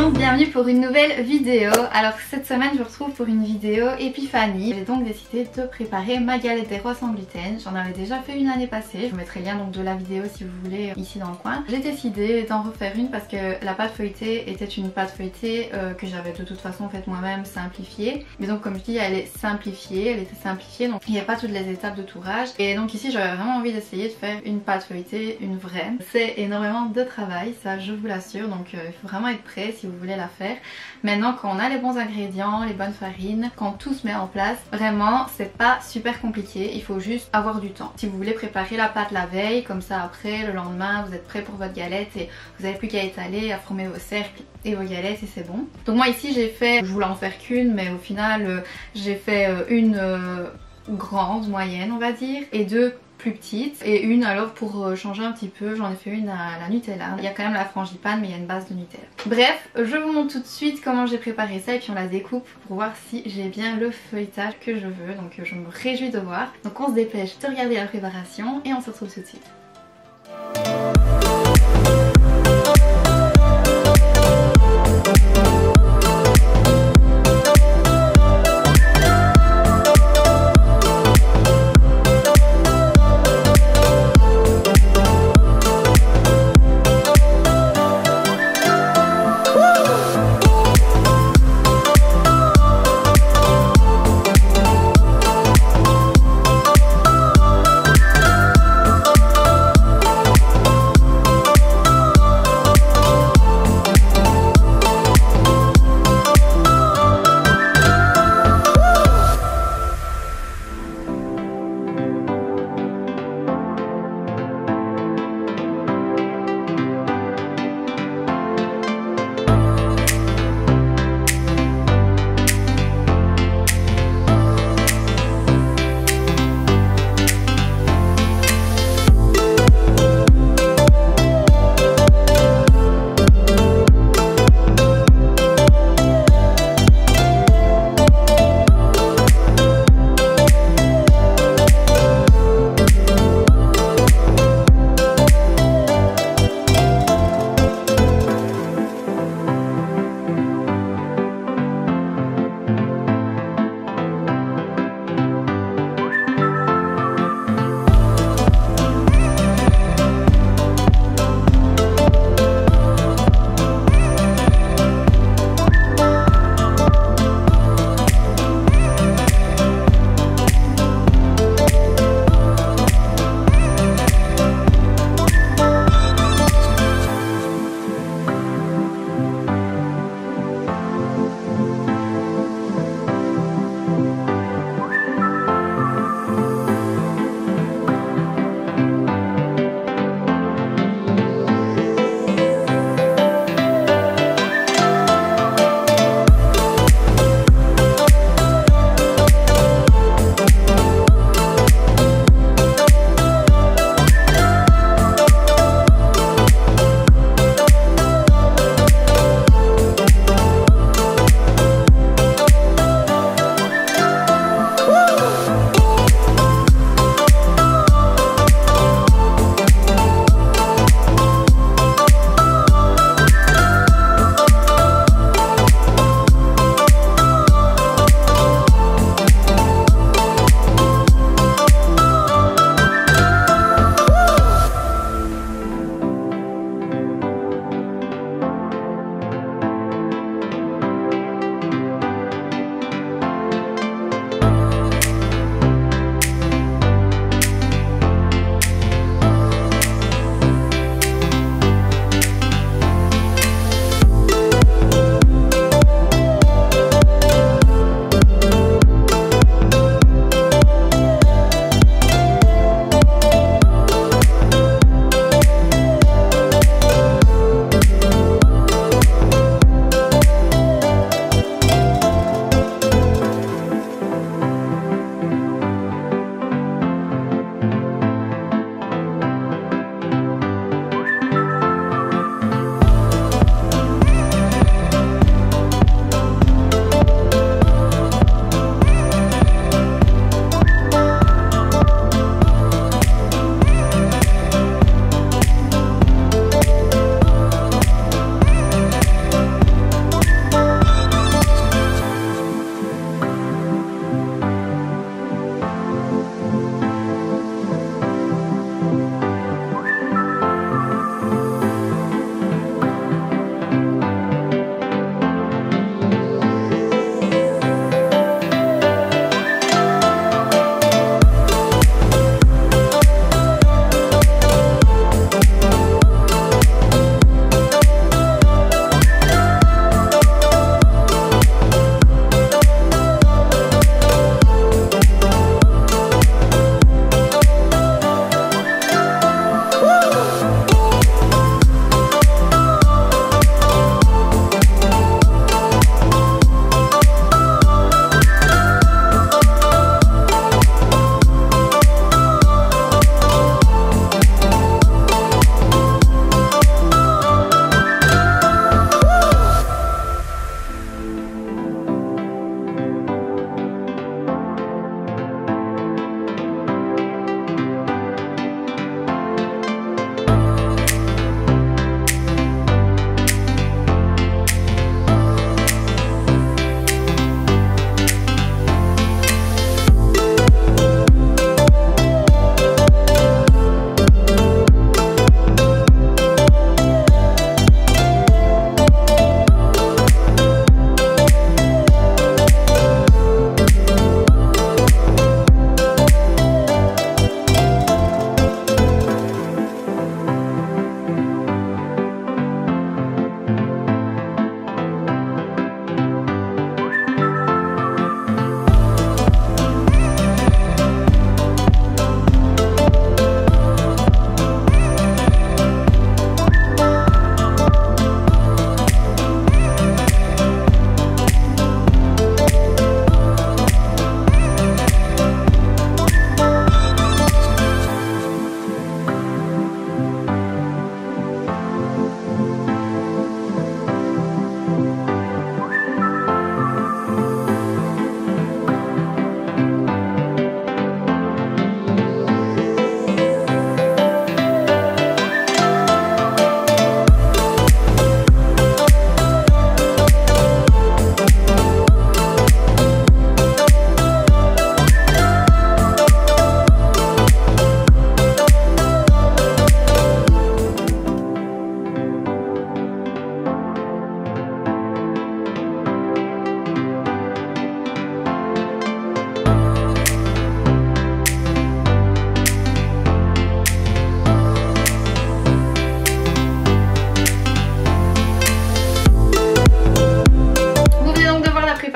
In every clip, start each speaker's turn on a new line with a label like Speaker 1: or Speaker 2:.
Speaker 1: monde, bienvenue pour une nouvelle vidéo. Alors cette semaine je vous retrouve pour une vidéo épiphanie. J'ai donc décidé de préparer ma galette des rois sans gluten. J'en avais déjà fait une l'année passée. Je vous mettrai le lien donc de la vidéo si vous voulez ici dans le coin. J'ai décidé d'en refaire une parce que la pâte feuilletée était une pâte feuilletée que j'avais de toute façon faite moi-même, simplifiée. Mais donc comme je dis, elle est simplifiée, elle était simplifiée, donc il n'y a pas toutes les étapes de tourage. Et donc ici j'avais vraiment envie d'essayer de faire une pâte feuilletée, une vraie. C'est énormément de travail, ça je vous l'assure, donc il faut vraiment être prêt si vous voulez la faire. Maintenant quand on a les bons ingrédients, les bonnes farines, quand tout se met en place, vraiment c'est pas super compliqué, il faut juste avoir du temps. Si vous voulez préparer la pâte la veille, comme ça après le lendemain vous êtes prêt pour votre galette et vous n'avez plus qu'à étaler, à former vos cercles et vos galettes et c'est bon. Donc moi ici j'ai fait, je voulais en faire qu'une mais au final j'ai fait une grande, moyenne on va dire, et deux plus petite et une alors pour changer un petit peu, j'en ai fait une à la Nutella. Il y a quand même la frangipane mais il y a une base de Nutella. Bref, je vous montre tout de suite comment j'ai préparé ça et puis on la découpe pour voir si j'ai bien le feuilletage que je veux. Donc je me réjouis de voir. Donc on se dépêche de regarder la préparation et on se retrouve tout de suite.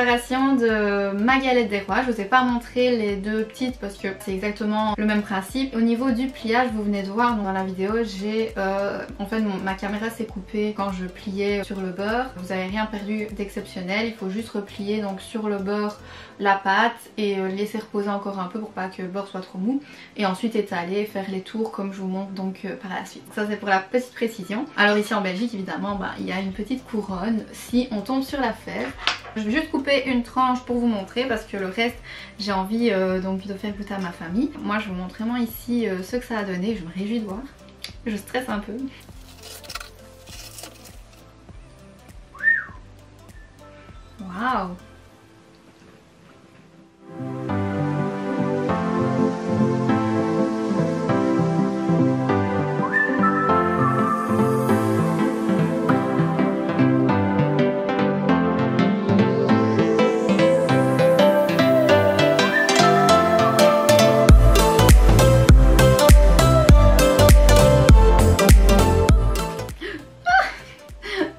Speaker 1: préparation de ma galette des rois. Je vous ai pas montré les deux petites parce que c'est exactement le même principe. Au niveau du pliage, vous venez de voir dans la vidéo, j'ai en fait ma caméra s'est coupée quand je pliais sur le beurre. Vous n'avez rien perdu d'exceptionnel, il faut juste replier donc sur le beurre la pâte et laisser reposer encore un peu pour pas que le beurre soit trop mou, et ensuite étaler, faire les tours comme je vous montre donc par la suite. Ça c'est pour la petite précision. Alors ici en Belgique évidemment il y a une petite couronne si on tombe sur la fève. Je vais juste couper une tranche pour vous montrer parce que le reste j'ai envie donc de faire goûter à ma famille. Moi je vous montre vraiment ici ce que ça a donné, je me réjouis de voir. Je stresse un peu. Waouh!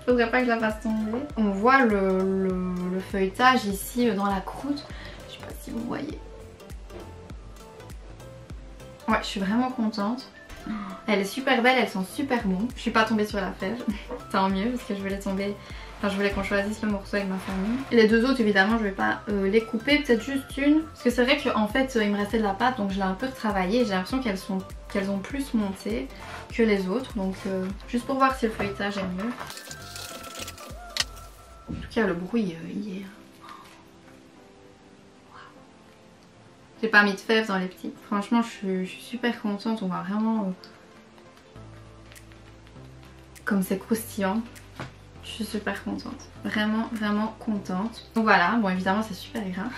Speaker 1: Faudrait pas que je la fasse tomber. On voit le feuilletage ici dans la croûte. Je sais pas si vous voyez. Ouais, je suis vraiment contente. Elle est super belle, elles sont super bonnes. Je suis pas tombée sur la fève. Tant mieux parce que je voulais tomber. Enfin, je voulais qu'on choisisse le morceau avec ma famille. Et les deux autres évidemment je vais pas les couper, peut-être juste une. Parce que c'est vrai qu'en fait il me restait de la pâte donc je l'ai un peu retravaillée. J'ai l'impression qu'elles ont plus monté que les autres. Donc juste pour voir si le feuilletage est mieux. En tout cas le bruit il est... J'ai pas mis de fèves dans les petites. Franchement je suis super contente. On voit vraiment comme c'est croustillant. Je suis super contente. Vraiment vraiment contente. Donc voilà, bon évidemment c'est super gras.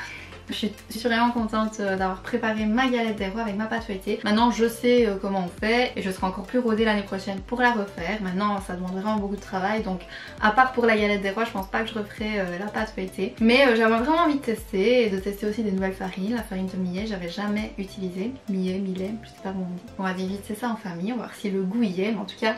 Speaker 1: Je suis vraiment contente d'avoir préparé ma galette des rois avec ma pâte feuilletée. Maintenant je sais comment on fait et je serai encore plus rodée l'année prochaine pour la refaire. Maintenant ça demande vraiment beaucoup de travail, donc à part pour la galette des rois je pense pas que je referai la pâte feuilletée. Mais j'avais vraiment envie de tester et de tester aussi des nouvelles farines. La farine de millet j'avais jamais utilisé. Millet, je sais pas comment on dit. On va dire vite c'est ça en famille, on va voir si le goût y est, mais en tout cas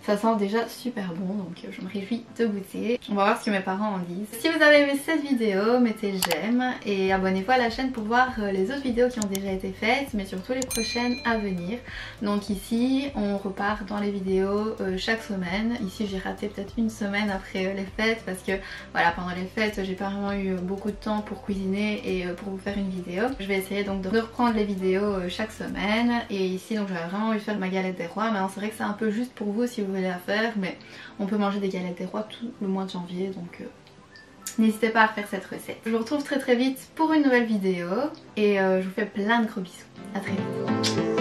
Speaker 1: ça sent déjà super bon, donc je me réjouis de goûter. On va voir ce que mes parents en disent. Si vous avez aimé cette vidéo, mettez j'aime et abonnez-vous à la chaîne pour voir les autres vidéos qui ont déjà été faites, mais surtout les prochaines à venir. Donc ici, on repart dans les vidéos chaque semaine. Ici, j'ai raté peut-être une semaine après les fêtes parce que voilà, pendant les fêtes, j'ai pas vraiment eu beaucoup de temps pour cuisiner et pour vous faire une vidéo. Je vais essayer donc de reprendre les vidéos chaque semaine. Et ici, donc j'avais vraiment envie de faire ma galette des rois. Maintenant, c'est vrai que c'est un peu juste pour vous si vous voulez la faire, mais on peut manger des galettes des rois tout le mois de janvier, donc n'hésitez pas à faire cette recette. Je vous retrouve très vite pour une nouvelle vidéo et je vous fais plein de gros bisous. À très vite.